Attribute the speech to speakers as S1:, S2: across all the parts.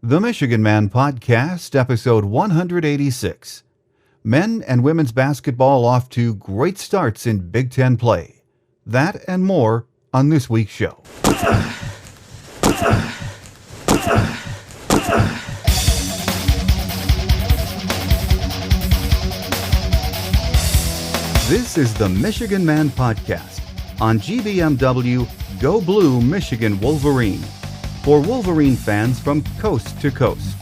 S1: The Michigan Man Podcast, episode 186. Men and women's basketball off to great starts in Big Ten play. That and more on this week's show. This is the Michigan Man Podcast on GBMW Go Blue Michigan Wolverine. For Wolverine fans from coast to coast.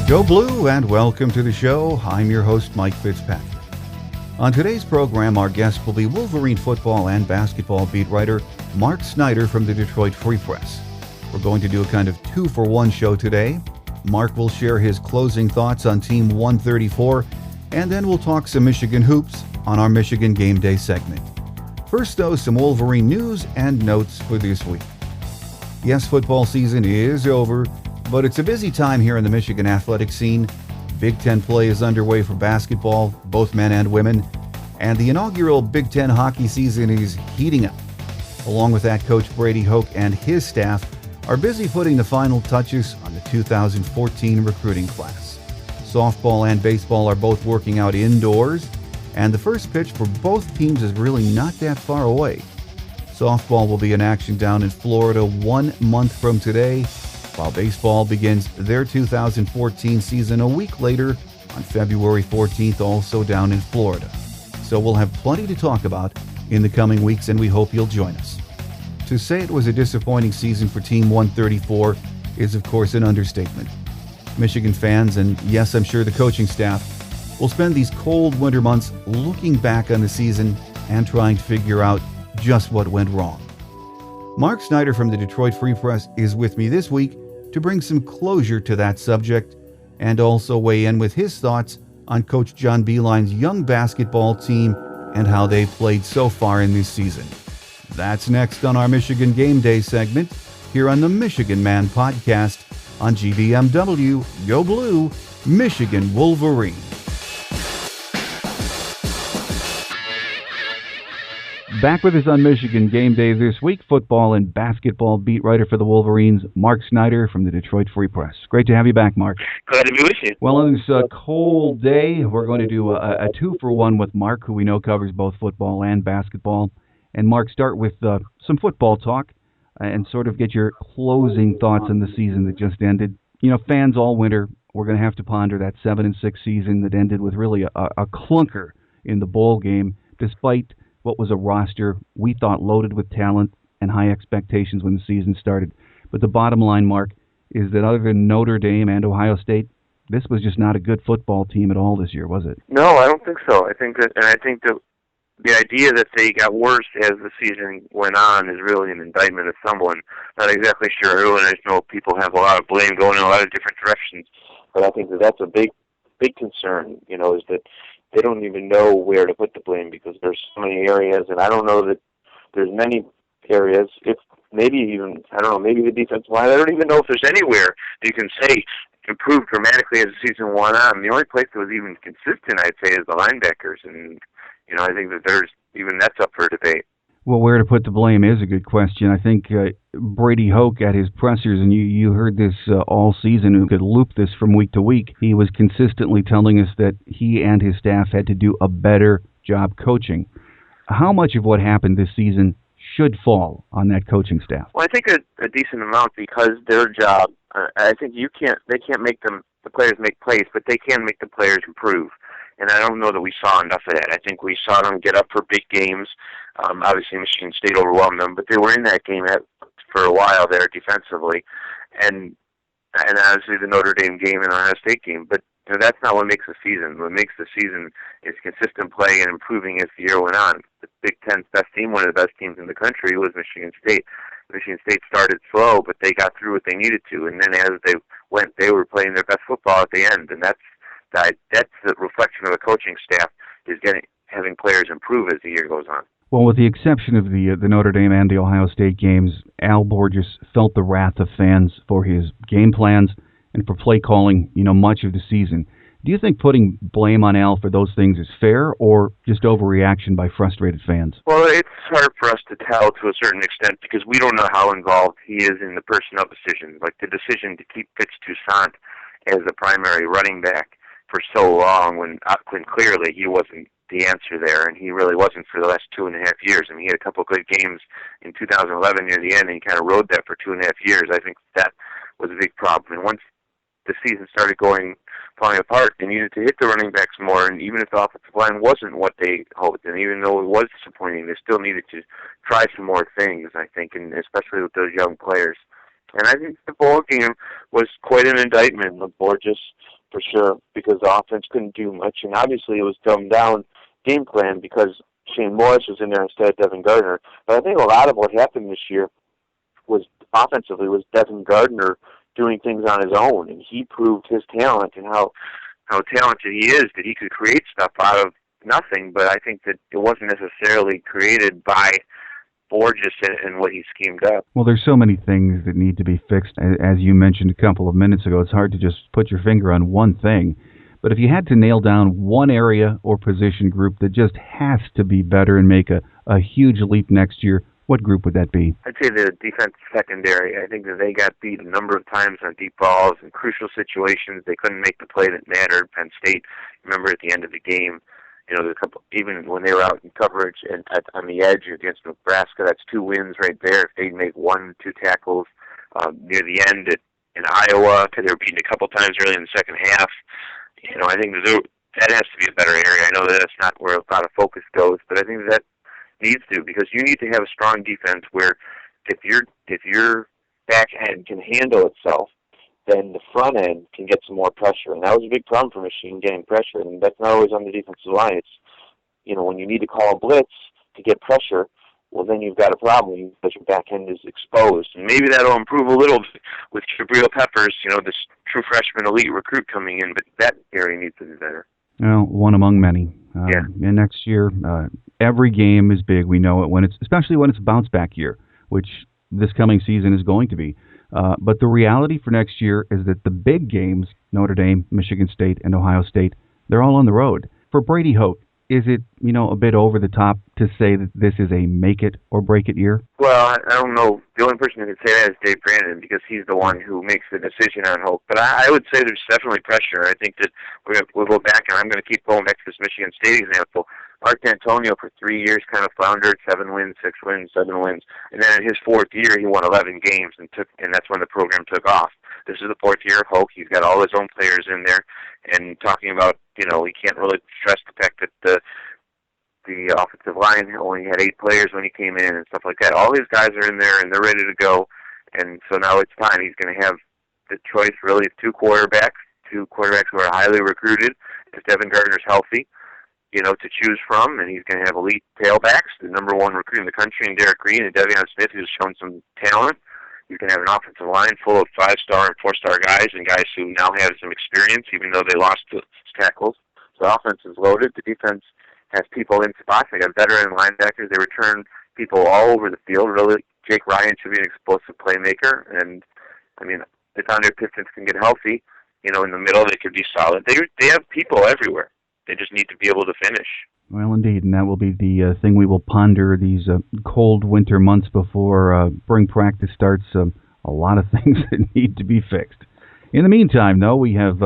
S1: Go Blue and welcome to the show. I'm your host, Mike Fitzpatrick. On today's program, our guest will be Wolverine football and basketball beat writer Mark Snyder from the Detroit Free Press. We're going to do a kind of 2-for-1 show today. Mark will share his closing thoughts on Team 134, and then we'll talk some Michigan hoops on our Michigan Gameday segment. First, though, some Wolverine news and notes for this week. Yes, football season is over, but it's a busy time here in the Michigan athletic scene. Big Ten play is underway for basketball, both men and women, and the inaugural Big Ten hockey season is heating up. Along with that, Coach Brady Hoke and his staff are busy putting the final touches on the 2014 recruiting class. Softball and baseball are both working out indoors, and the first pitch for both teams is really not that far away. Softball will be in action down in Florida 1 month from today, while baseball begins their 2014 season a week later on February 14th, also down in Florida. So we'll have plenty to talk about in the coming weeks, and we hope you'll join us. To say it was a disappointing season for Team 134 is, of course, an understatement. Michigan fans, and yes, I'm sure the coaching staff, will spend these cold winter months looking back on the season and trying to figure out just what went wrong. Mark Snyder from the Detroit Free Press is with me this week to bring some closure to that subject and also weigh in with his thoughts on Coach John Beilein's young basketball team and how they've played so far in this season. That's next on our Michigan Game Day segment here on the Michigan Man Podcast on GBMW Go Blue Michigan Wolverine. Back with us on Michigan Game Day this week, football and basketball beat writer for the Wolverines, Mark Snyder from the Detroit Free Press. Great to have you back, Mark.
S2: Glad to be with you.
S1: Well, on this cold day, we're going to do a 2-for-1 with Mark, who we know covers both football and basketball. And Mark, start with some football talk and sort of get your closing thoughts on the season that just ended. You know, fans all winter, we're going to have to ponder that 7-6 season that ended with really a clunker in the bowl game, despite what was a roster we thought loaded with talent and high expectations when the season started. But the bottom line, Mark, is that other than Notre Dame and Ohio State, this was just not a good football team at all this year, was it?
S2: No, I don't think so. I think that the idea that they got worse as the season went on is really an indictment of someone. Not exactly sure who, and I just know people have a lot of blame going in a lot of different directions. But I think that that's a big concern, you know, is that they don't even know where to put the blame because there's so many areas, and I don't know that there's many areas, if maybe even, I don't know, maybe the defensive line, I don't even know if there's anywhere you can say improved dramatically as the season went on. The only place that was even consistent, I'd say, is the linebackers, and you know, I think that there's even that's up for debate.
S1: Well, where to put the blame is a good question. I think Brady Hoke at his pressers, and you heard this all season, who could loop this from week to week, he was consistently telling us that he and his staff had to do a better job coaching. How much of what happened this season should fall on that coaching staff?
S2: Well, I think a decent amount because their job, I think they can't make the players make plays, but they can make the players improve. And I don't know that we saw enough of that. I think we saw them get up for big games. Obviously, Michigan State overwhelmed them, but they were in that game for a while there defensively. And obviously the Notre Dame game and the Ohio State game. But you know, that's not what makes the season. What makes the season is consistent play and improving as the year went on. The Big Ten's best team, one of the best teams in the country, was Michigan State. Michigan State started slow, but they got through what they needed to. And then as they went, they were playing their best football at the end. And that's the reflection of the coaching staff, is having players improve as the year goes on.
S1: Well, with the exception of the Notre Dame and the Ohio State games, Al Borges felt the wrath of fans for his game plans and for play calling, much of the season. Do you think putting blame on Al for those things is fair or just overreaction by frustrated fans?
S2: Well, it's hard for us to tell to a certain extent because we don't know how involved he is in the personnel decisions. Like the decision to keep Fitz Toussaint as the primary running back for so long when clearly he wasn't the answer there, and he really wasn't for the last 2.5 years. I mean, he had a couple of good games in 2011 near the end, and he kind of rode that for 2.5 years. I think that was a big problem. And once the season started falling apart, they needed to hit the running backs more, and even if the offensive line wasn't what they hoped, and even though it was disappointing, they still needed to try some more things, I think, and especially with those young players. And I think the ball game was quite an indictment of Borges, for sure, because the offense couldn't do much, and obviously it was dumbed down game plan because Shane Morris was in there instead of Devin Gardner. But I think a lot of what happened this year was offensively was Devin Gardner doing things on his own, and he proved his talent and how talented he is, that he could create stuff out of nothing. But I think that it wasn't necessarily created by Borges and what he schemed up.
S1: Well, there's so many things that need to be fixed. As you mentioned a couple of minutes ago, it's hard to just put your finger on one thing. But if you had to nail down one area or position group that just has to be better and make a huge leap next year, what group would that be?
S2: I'd say the defense secondary. I think that they got beat a number of times on deep balls in crucial situations. They couldn't make the play that mattered. Penn State, remember at the end of the game, there's a couple, even when they were out in coverage and on the edge against Nebraska, that's 2 wins right there. If they'd make 1-2 tackles near the end in Iowa, because they were beaten a couple times early in the second half, I think that has to be a better area. I know that that's not where a lot of focus goes, but I think that needs to, because you need to have a strong defense where if your back end can handle itself, then the front end can get some more pressure. And that was a big problem for Michigan, getting pressure, and that's not always on the defensive line. It's, when you need to call a blitz to get pressure, well, then you've got a problem because your back end is exposed. And maybe that'll improve a little bit with Jabril Peppers, this true freshman elite recruit coming in, but that area needs to be better.
S1: Well, one among many.
S2: Yeah.
S1: And next year, every game is big. We know it especially when it's a bounce back year, which this coming season is going to be. But the reality for next year is that the big games, Notre Dame, Michigan State, and Ohio State, they're all on the road. For Brady Hoke, is it, a bit over the top to say that this is a make-it-or-break-it year?
S2: Well, I don't know. The only person who can say that is Dave Brandon, because he's the one who makes the decision on Hoke. But I would say there's definitely pressure. I think that we'll go back, and I'm going to keep going back to this Michigan State example. Mark D'Antonio for 3 years kind of floundered, 7 wins, 6 wins, 7 wins. And then in his 4th year, he won 11 games, and that's when the program took off. This is the 4th year of Hoke. He's got all his own players in there. And talking about, he can't really stress the fact that the offensive line only had 8 players when he came in and stuff like that. All his guys are in there, and they're ready to go. And so now it's time. He's going to have the choice, really, of 2 quarterbacks who are highly recruited, if Devin Gardner's healthy, to choose from. And he's going to have elite tailbacks, the number 1 recruit in the country, and Derek Green and Devion Smith, who's shown some talent. You can have an offensive line full of 5-star and 4-star guys and guys who now have some experience, even though they lost the tackles. So the offense is loaded. The defense has people in spots. They got veteran linebackers. They return people all over the field. Really, Jake Ryan should be an explosive playmaker. And, if Andre Pistons can get healthy, in the middle, they could be solid. They have people everywhere. They just need to be able to finish.
S1: Well, indeed, and that will be the thing we will ponder these cold winter months before spring practice starts. A lot of things that need to be fixed. In the meantime, though, we have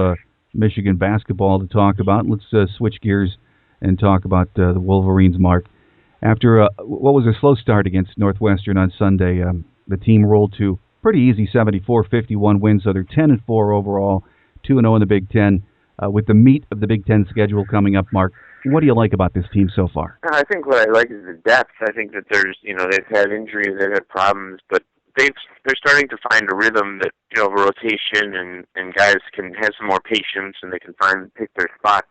S1: Michigan basketball to talk about. Let's switch gears and talk about the Wolverines, Mark. After what was a slow start against Northwestern on Sunday, the team rolled to pretty easy 74-51 win, so they're 10-4 overall, 2-0 in the Big Ten. With the meat of the Big Ten schedule coming up, Mark, what do you like about this team so far?
S2: I think what I like is the depth. I think that there's, they've had injuries, they've had problems, but they're starting to find a rhythm that, of a rotation, and guys can have some more patience, and they can pick their spots.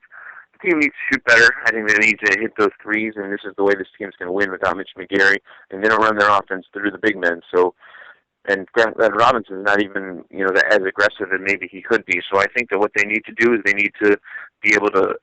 S2: The team needs to shoot better. I think they need to hit those threes, and this is the way this team's going to win without Mitch McGary, and they don't run their offense through the big men. So, and Grant Robinson's not even, as aggressive as maybe he could be. So I think that what they need to do is they need to be able to,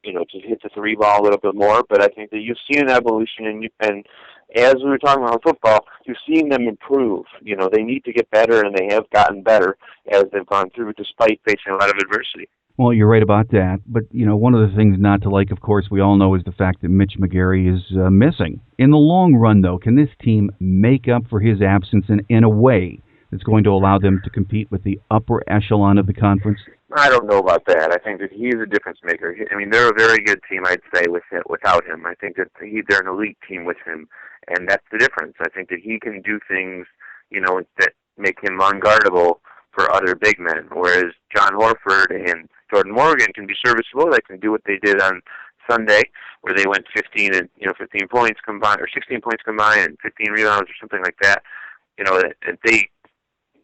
S2: to hit the 3 ball a little bit more. But I think that you've seen an evolution, and as we were talking about football, you've seen them improve. They need to get better, and they have gotten better as they've gone through, despite facing a lot of adversity.
S1: Well, you're right about that. But, one of the things not to like, of course, we all know is the fact that Mitch McGary is missing. In the long run, though, can this team make up for his absence in a way that's going to allow them to compete with the upper echelon of the conference?
S2: I don't know about that. I think that he's a difference maker. I mean, they're a very good team, I'd say, without him. I think that they're an elite team with him, and that's the difference. I think that he can do things, that make him unguardable for other big men, whereas John Horford and Jordan Morgan can be serviceable. They can do what they did on Sunday, where they went 15 points combined, or 16 points combined, and 15 rebounds, or something like that. And they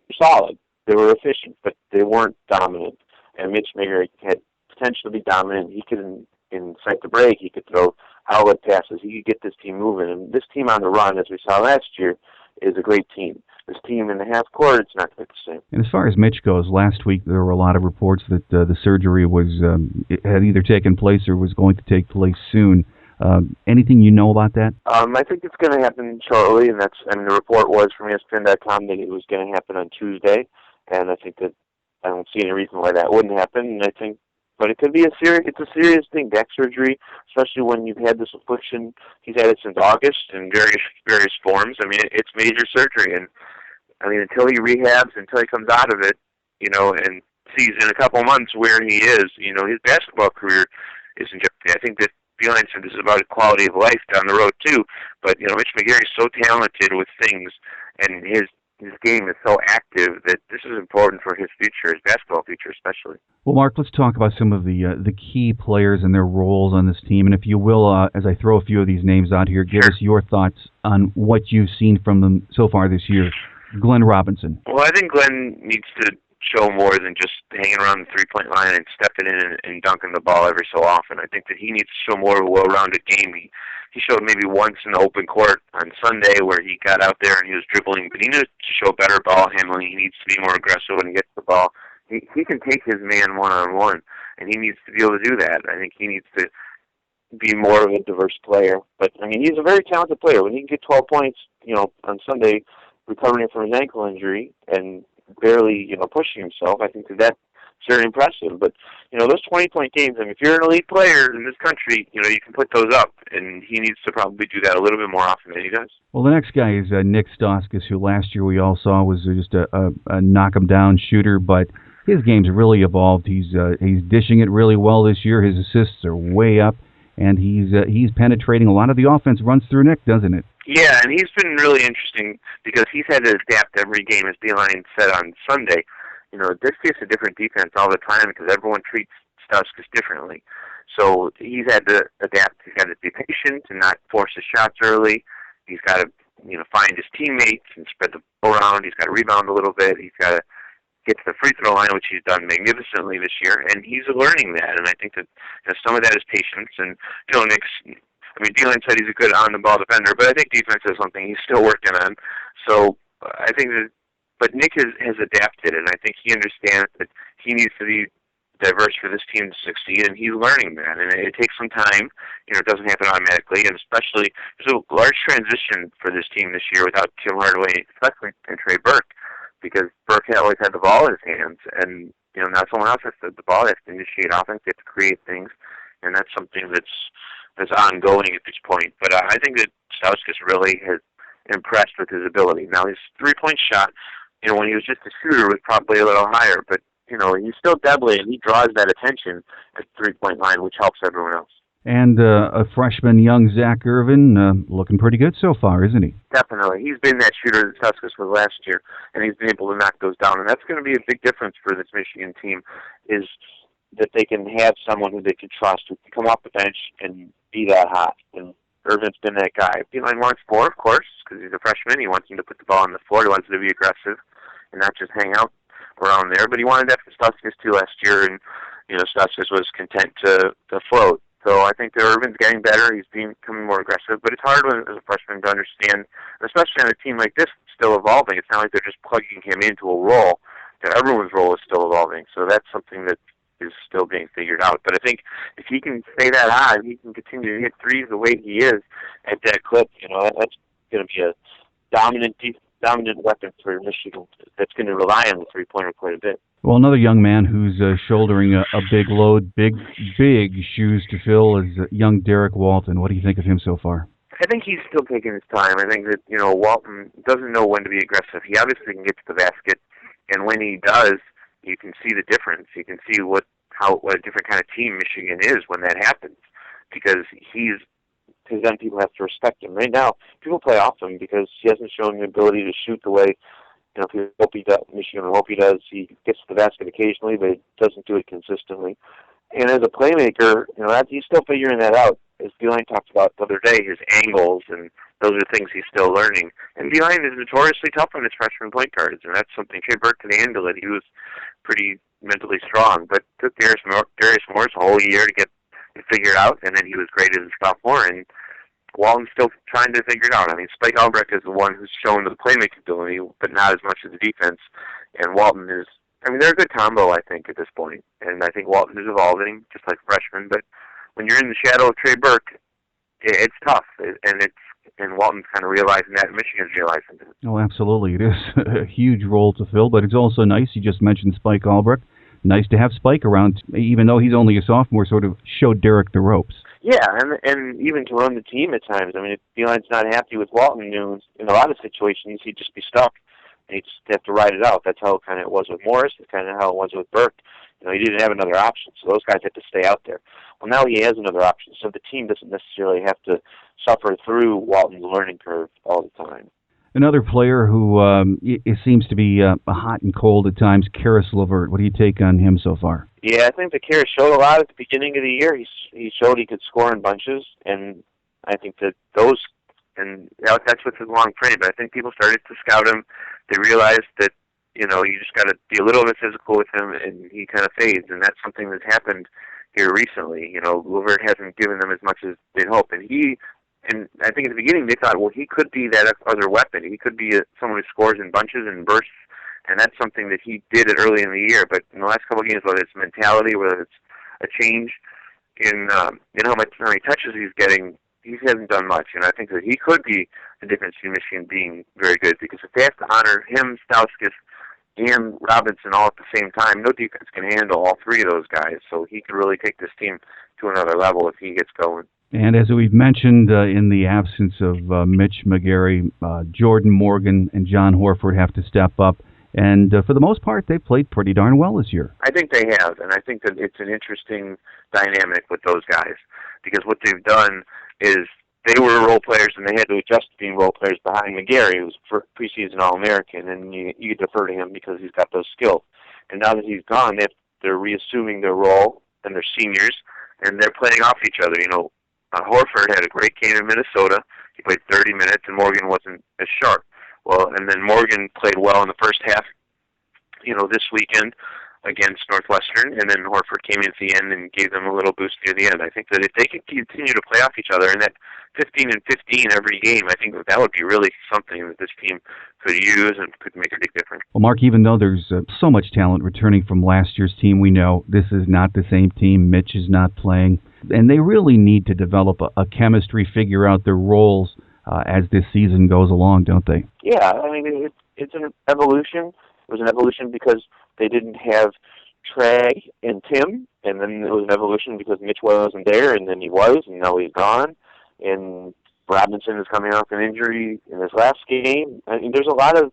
S2: were solid. They were efficient, but they weren't dominant. And Mitch Mayer had potential to be dominant. He could incite the break. He could throw outlet passes. He could get this team moving. And this team on the run, as we saw last year, is a great team. This team in the half court, it's not quite the same.
S1: And as far as Mitch goes, last week there were a lot of reports that the surgery it had either taken place or was going to take place soon. Anything you know about that?
S2: I think it's going to happen shortly, and the report was from ESPN.com that it was going to happen on Tuesday, and I think that I don't see any reason why that wouldn't happen. And but it could be it's a serious thing, back surgery, especially when you've had this affliction. He's had it since August in various forms. I mean, it's major surgery, and I mean, until he rehabs, until he comes out of it, and sees in a couple months where he is, his basketball career is in jeopardy. I think that Beeline said this is about quality of life down the road too. But Mitch McGary is so talented with things, and his game is so active that this is important for his future, his basketball future especially.
S1: Well, Mark, let's talk about some of the key players and their roles on this team. And if you will, as I throw a few of these names out here, give us your thoughts on what you've seen from them so far this year. Glenn Robinson.
S2: Well, I think Glenn needs to show more than just hanging around the three-point line and stepping in and dunking the ball every so often. I think that he needs to show more of a well-rounded game. He showed maybe once in the open court on Sunday where he got out there and he was dribbling, but he needs to show better ball handling. He needs to be more aggressive when he gets the ball. He can take his man one-on-one, and he needs to be able to do that. I think he needs to be more of a diverse player. But, I mean, he's a very talented player. When he can get 12 points, on Sunday, recovering from his ankle injury and barely, pushing himself, I think that's very impressive. But, those 20-point games, I mean, if you're an elite player in this country, you can put those up, and he needs to probably do that a little bit more often than he does.
S1: Well, the next guy is Nick Stauskas, who last year we all saw was just a knock-him-down shooter, but his game's really evolved. He's dishing it really well this year. His assists are way up, and he's penetrating. A lot of the offense runs through Nick, doesn't it?
S2: Yeah, and he's been really interesting because he's had to adapt every game, as Beeline said on Sunday. This is a different defense all the time because everyone treats Stauskas differently. So he's had to adapt. He's got to be patient and not force his shots early. He's got to, find his teammates and spread the ball around. He's got to rebound a little bit. He's got to get to the free throw line, which he's done magnificently this year, and he's learning that. And I think that some of that is patience. And Nick's. I mean, Beeline said he's a good on-the-ball defender, but I think defense is something he's still working on. So I think that, but Nick has adapted, and I think he understands that he needs to be diverse for this team to succeed, and he's learning that. And it takes some time. It doesn't happen automatically, and especially there's a large transition for this team this year without Tim Hardaway, especially and Trey Burke, because Burke always had the ball in his hands, and now someone else has the ball. They have to initiate offense, they have to create things, and that's something that's ongoing at this point. But I think that Stauskas really has impressed with his ability. Now, his three-point shot, when he was just a shooter, was probably a little higher. But, he's still deadly, and he draws that attention at the three-point line, which helps everyone else.
S1: And a freshman, young Zach Irvin, looking pretty good so far, isn't he?
S2: Definitely. He's been that shooter that Stauskas was last year, and he's been able to knock those down. And that's going to be a big difference for this Michigan team, is that they can have someone who they can trust, who can come off the bench and be that hot. And Irvin's been that guy. Beeline wants more, of course, because he's a freshman. He wants him to put the ball on the floor. He wants him to be aggressive and not just hang out around there. But he wanted that from Stauskas too last year, and Stauskas was content to float. So I think that Irvin's getting better. He's becoming more aggressive. But it's hard as a freshman to understand, especially on a team like this that's still evolving. It's not like they're just plugging him into a role. That everyone's role is still evolving. So that's something that is still being figured out. But I think if he can stay that high, he can continue to hit threes the way he is at that clip, that's going to be a dominant dominant weapon for Michigan that's going to rely on the three-pointer quite a bit.
S1: Well, another young man who's shouldering a big load, big shoes to fill is young Derek Walton. What do you think of him so far?
S2: I think he's still taking his time. I think that, Walton doesn't know when to be aggressive. He obviously can get to the basket, and when he does, you can see the difference. You can see what a different kind of team Michigan is when that happens, because then people have to respect him. Right now, people play off him because he hasn't shown the ability to shoot the way people hope he does. Michigan hope he does. He gets to the basket occasionally, but he doesn't do it consistently. And as a playmaker, he's still figuring that out. As Beeline talked about the other day, his angles, and those are things he's still learning. And Beeline is notoriously tough on his freshman point guards, and that's something Trey Burke could handle it. He was pretty mentally strong, but took Darius Morris a whole year to get it figured out, and then he was great as a sophomore, and Walton's still trying to figure it out. I mean, Spike Albrecht is the one who's shown the playmaking ability, but not as much as the defense, and Walton is, they're a good combo, I think, at this point, and I think Walton is evolving, just like freshman, but when you're in the shadow of Trey Burke, it's tough, and Walton's kind of realizing that, and Michigan's realizing that.
S1: Oh, absolutely. It is a huge role to fill, but it's also nice. You just mentioned Spike Albrecht. Nice to have Spike around, even though he's only a sophomore, sort of showed Derek the ropes.
S2: Yeah, and even to run the team at times. If Beeline's not happy with Walton, in a lot of situations, he'd just be stuck. And he'd just have to ride it out. That's how kind of it was with Morris. It's kind of how it was with Burke. He didn't have another option, so those guys had to stay out there. Well, now he has another option, so the team doesn't necessarily have to suffer through Walton's learning curve all the time.
S1: Another player who it seems to be hot and cold at times, Karis LeVert. What do you take on him so far?
S2: Yeah, I think that Karis showed a lot at the beginning of the year. He showed he could score in bunches, and I think that that's with his long frame. But I think people started to scout him. They realized that you just got to be a little bit physical with him, and he kind of fades, and that's something that's happened here recently. LeVert hasn't given them as much as they'd hope, and I think at the beginning they thought, well, he could be that other weapon. He could be someone who scores in bunches and bursts, and that's something that he did it early in the year. But in the last couple of games, whether it's mentality, whether it's a change in how many touches he's getting, he hasn't done much. And I think that he could be the difference in Michigan being very good, because if they have to honor him, Stauskas, and Robinson all at the same time, no defense can handle all three of those guys. So he could really take this team to another level if he gets going.
S1: And as we've mentioned, in the absence of Mitch McGarry, Jordan Morgan and John Horford have to step up. And for the most part, they played pretty darn well this year.
S2: I think they have, and I think that it's an interesting dynamic with those guys, because what they've done is they were role players, and they had to adjust to being role players behind McGarry, who's preseason All-American, and you defer to him because he's got those skills. And now that he's gone, they're reassuming their role, and they're seniors, and they're playing off each other. Horford had a great game in Minnesota. He played 30 minutes, and Morgan wasn't as sharp. Well, and then Morgan played well in the first half, this weekend against Northwestern, and then Horford came in at the end and gave them a little boost near the end. I think that if they could continue to play off each other, and that 15 and 15 every game, I think that would be really something that this team could use and could make a big difference.
S1: Well, Mark, even though there's so much talent returning from last year's team, we know this is not the same team. Mitch is not playing, and they really need to develop a chemistry, figure out their roles as this season goes along, don't they?
S2: Yeah, it's an evolution. It was an evolution because they didn't have Trey and Tim, and then it was an evolution because Mitch wasn't there, and then he was, and now he's gone. And Robinson is coming off an injury in his last game. There's a lot of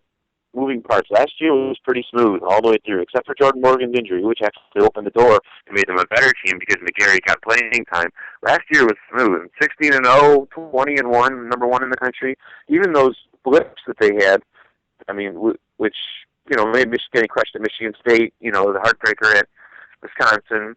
S2: moving parts. Last year was pretty smooth all the way through, except for Jordan Morgan's injury, which actually opened the door and made them a better team because McGarry got playing time. Last year was smooth. 16-0, 20-1, number one in the country. Even those blips that they had, which made Michigan getting crushed at Michigan State, the heartbreaker at Wisconsin,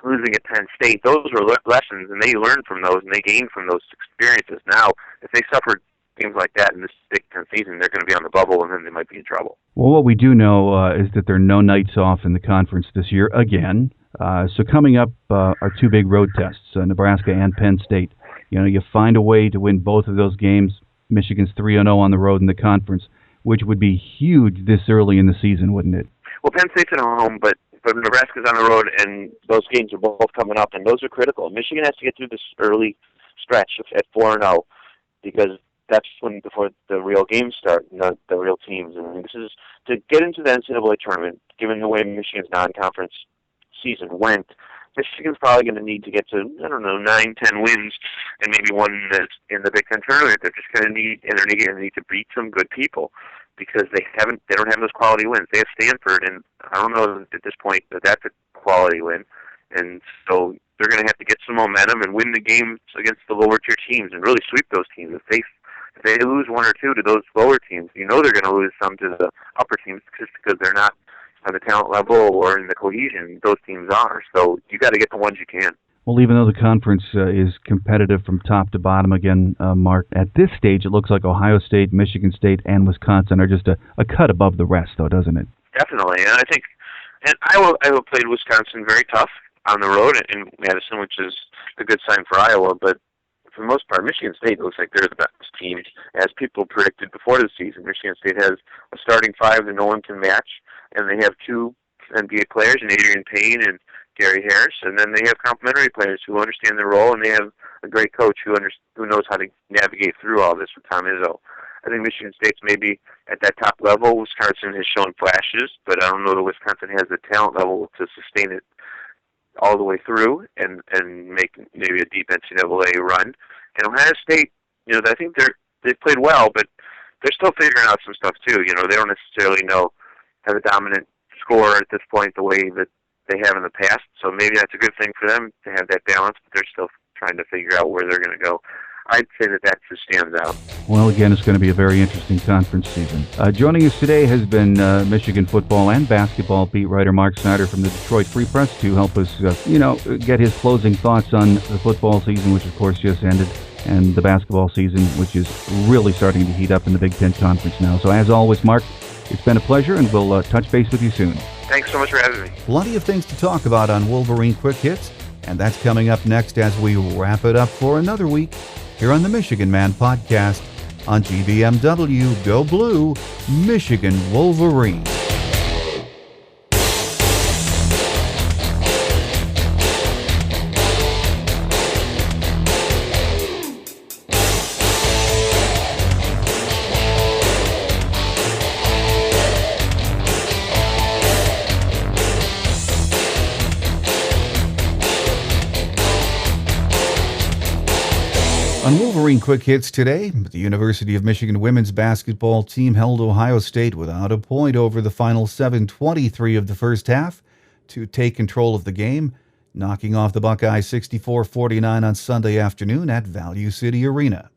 S2: losing at Penn State, those were lessons, and they learned from those, and they gained from those experiences. Now, if they suffered games like that in this Big Ten season, they're going to be on the bubble, and then they might be in trouble.
S1: Well, what we do know is that there are no nights off in the conference this year again. So coming up are two big road tests, Nebraska and Penn State. You find a way to win both of those games. Michigan's 3-0 on the road in the conference, which would be huge this early in the season, wouldn't it?
S2: Well, Penn State's at home, but Nebraska's on the road, and those games are both coming up, and those are critical. Michigan has to get through this early stretch at 4-0 because that's when before the real games start, not the real teams. And this is to get into the NCAA tournament. Given the way Michigan's non-conference season went, Michigan's probably going to need to get to 9-10 wins, and maybe one that's in the Big Ten tournament. They're just going to need, and they're going to need to beat some good people because they don't have those quality wins. They have Stanford, and I don't know at this point that that's a quality win, and so they're going to have to get some momentum and win the games against the lower tier teams and really sweep those teams. If they lose one or two to those lower teams, they're going to lose some to the upper teams just because they're not on the talent level or in the cohesion those teams are. So you got to get the ones you can.
S1: Well, even though the conference is competitive from top to bottom, again, Mark, at this stage it looks like Ohio State, Michigan State, and Wisconsin are just a cut above the rest, though, doesn't it?
S2: Definitely, and I think Iowa played Wisconsin very tough on the road in Madison, which is a good sign for Iowa, but for the most part, Michigan State looks like they're the best team, as people predicted before the season. Michigan State has a starting five that no one can match, and they have two NBA players, in Adrian Payne and Gary Harris, and then they have complementary players who understand their role, and they have a great coach who knows how to navigate through all this with Tom Izzo. I think Michigan State's maybe at that top level. Wisconsin has shown flashes, but I don't know that Wisconsin has the talent level to sustain it all the way through and make maybe a deep NCAA run. And Ohio State, I think they've played well, but they're still figuring out some stuff too. They don't necessarily have a dominant score at this point the way that they have in the past. So maybe that's a good thing for them to have that balance, but they're still trying to figure out where they're going to go. I'd say that just stands out.
S1: Well, again, it's going to be a very interesting conference season. Joining us today has been Michigan football and basketball beat writer Mark Snyder from the Detroit Free Press to help us, get his closing thoughts on the football season, which of course just ended, and the basketball season, which is really starting to heat up in the Big Ten Conference now. So as always, Mark, it's been a pleasure, and we'll touch base with you soon.
S2: Thanks so much for having me.
S1: Plenty of things to talk about on Wolverine Quick Hits, and that's coming up next as we wrap it up for another week here on the Michigan Man Podcast on GBMW Go Blue, Michigan Wolverine. On Wolverine Quick Hits today, the University of Michigan women's basketball team held Ohio State without a point over the final 7:23 of the first half to take control of the game, knocking off the Buckeyes 64-49 on Sunday afternoon at Value City Arena.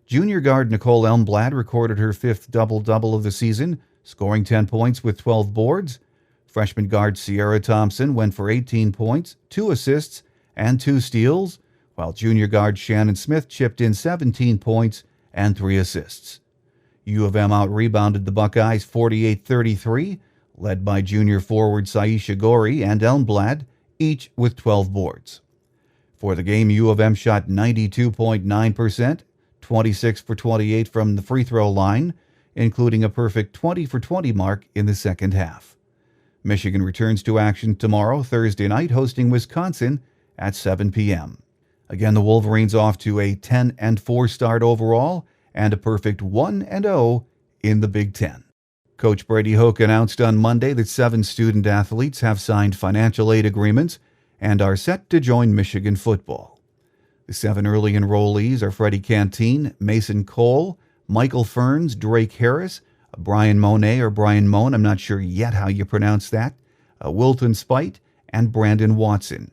S1: Junior guard Nicole Elmblad recorded her fifth double-double of the season, scoring 10 points with 12 boards. Freshman guard Sierra Thompson went for 18 points, 2 assists, and 2 steals, while junior guard Shannon Smith chipped in 17 points and 3 assists. U of M out-rebounded the Buckeyes 48-33, led by junior forward Saisha Gori and Elmblad, each with 12 boards. For the game, U of M shot 92.9%, 26 for 28 from the free throw line, including a perfect 20 for 20 mark in the second half. Michigan returns to action tomorrow, Thursday night, hosting Wisconsin at 7 p.m. Again, the Wolverines off to a 10-4 start overall and a perfect 1-0 in the Big Ten. Coach Brady Hoke announced on Monday that 7 student athletes have signed financial aid agreements and are set to join Michigan football. The 7 early enrollees are Freddie Canteen, Mason Cole, Michael Ferns, Drake Harris, Brian Monet or Brian Moan, I'm not sure yet how you pronounce that, Wilton Spite, and Brandon Watson.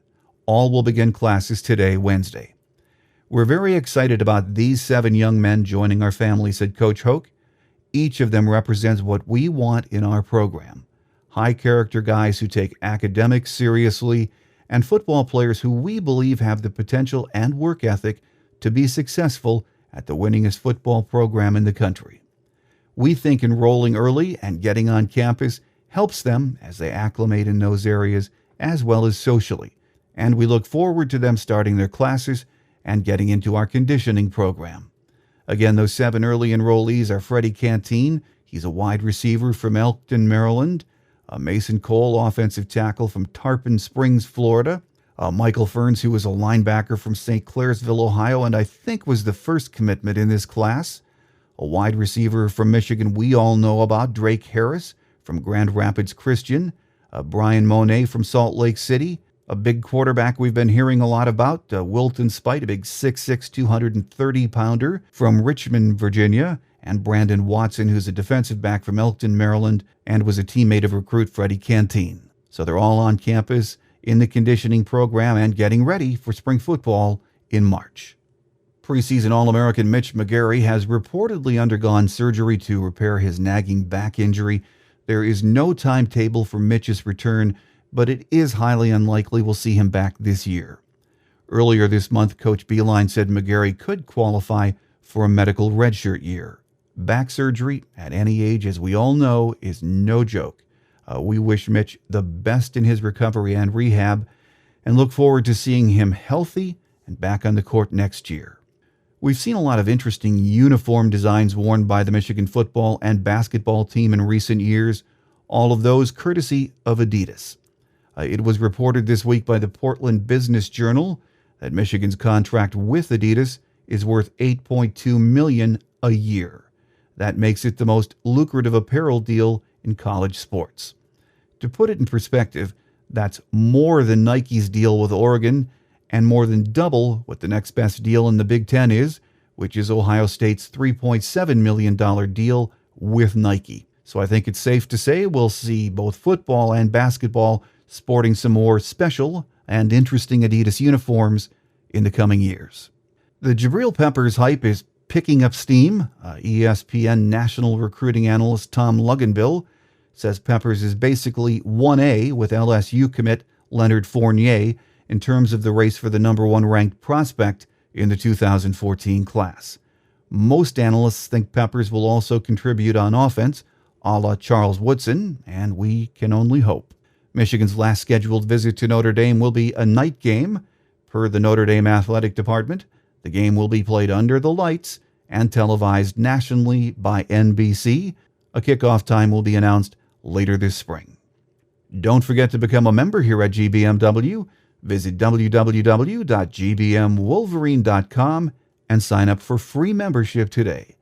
S1: All will begin classes today, Wednesday. We're very excited about these 7 young men joining our family, said Coach Hoke. Each of them represents what we want in our program. High-character guys who take academics seriously and football players who we believe have the potential and work ethic to be successful at the winningest football program in the country. We think enrolling early and getting on campus helps them as they acclimate in those areas as well as socially. And we look forward to them starting their classes and getting into our conditioning program. Again, those 7 early enrollees are Freddie Canteen. He's a wide receiver from Elkton, Maryland. Mason Cole, offensive tackle from Tarpon Springs, Florida. Michael Ferns, who was a linebacker from St. Clairsville, Ohio, and I think was the first commitment in this class. A wide receiver from Michigan we all know about, Drake Harris from Grand Rapids Christian. Brian Monet from Salt Lake City. A big quarterback we've been hearing a lot about, Wilton Spite, a big 6'6", 230-pounder from Richmond, Virginia. And Brandon Watson, who's a defensive back from Elkton, Maryland, and was a teammate of recruit Freddie Canteen. So they're all on campus in the conditioning program and getting ready for spring football in March. Preseason All-American Mitch McGarry has reportedly undergone surgery to repair his nagging back injury. There is no timetable for Mitch's return, but it is highly unlikely we'll see him back this year. Earlier this month, Coach Beilein said McGarry could qualify for a medical redshirt year. Back surgery at any age, as we all know, is no joke. We wish Mitch the best in his recovery and rehab and look forward to seeing him healthy and back on the court next year. We've seen a lot of interesting uniform designs worn by the Michigan football and basketball team in recent years, all of those courtesy of Adidas. It was reported this week by the Portland Business Journal that Michigan's contract with Adidas is worth $8.2 million a year. That makes it the most lucrative apparel deal in college sports. To put it in perspective, that's more than Nike's deal with Oregon and more than double what the next best deal in the Big Ten is, which is Ohio State's $3.7 million deal with Nike. So I think it's safe to say we'll see both football and basketball sporting some more special and interesting Adidas uniforms in the coming years. The Jabril Peppers hype is picking up steam. ESPN national recruiting analyst Tom Luganbill says Peppers is basically 1A with LSU commit Leonard Fournier in terms of the race for the number one ranked prospect in the 2014 class. Most analysts think Peppers will also contribute on offense, a la Charles Woodson, and we can only hope. Michigan's last scheduled visit to Notre Dame will be a night game. Per the Notre Dame Athletic Department, the game will be played under the lights and televised nationally by NBC. A kickoff time will be announced later this spring. Don't forget to become a member here at GBMW. Visit www.gbmwolverine.com and sign up for free membership today.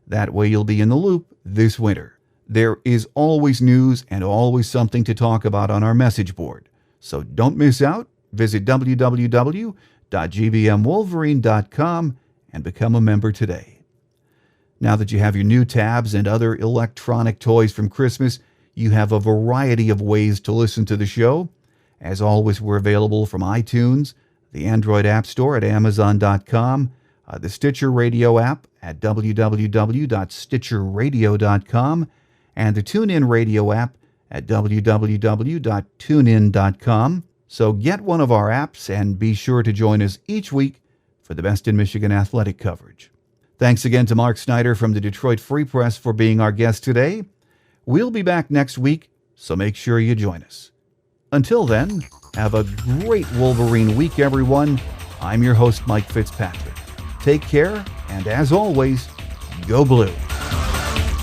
S1: That way you'll be in the loop this winter. There is always news and always something to talk about on our message board. So don't miss out. Visit www.gbmwolverine.com and become a member today. Now that you have your new tabs and other electronic toys from Christmas, you have a variety of ways to listen to the show. As always, we're available from iTunes, the Android App Store at Amazon.com, the Stitcher Radio app at www.stitcherradio.com, and the TuneIn Radio app at www.tunein.com. So get one of our apps and be sure to join us each week for the best in Michigan athletic coverage. Thanks again to Mark Snyder from the Detroit Free Press for being our guest today. We'll be back next week, so make sure you join us. Until then, have a great Wolverine week, everyone. I'm your host, Mike Fitzpatrick. Take care, and as always, go blue.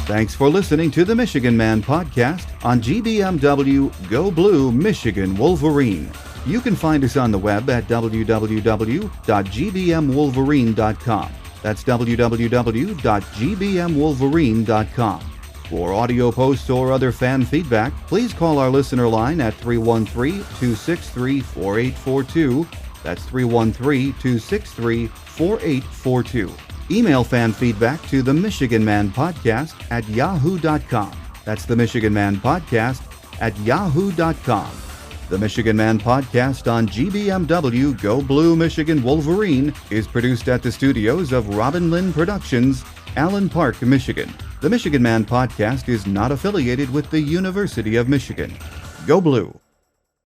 S1: Thanks for listening to the Michigan Man Podcast on GBMW Go Blue Michigan Wolverine. You can find us on the web at www.gbmwolverine.com. That's www.gbmwolverine.com. For audio posts or other fan feedback, please call our listener line at 313-263-4842. That's 313-263-4842. Email fan feedback to the Michigan Man Podcast at yahoo.com. That's the Michigan Man Podcast at yahoo.com. The Michigan Man Podcast on GBMW Go Blue Michigan Wolverine is produced at the studios of Robin Lynn Productions, Allen Park, Michigan. The Michigan Man Podcast is not affiliated with the University of Michigan. Go Blue!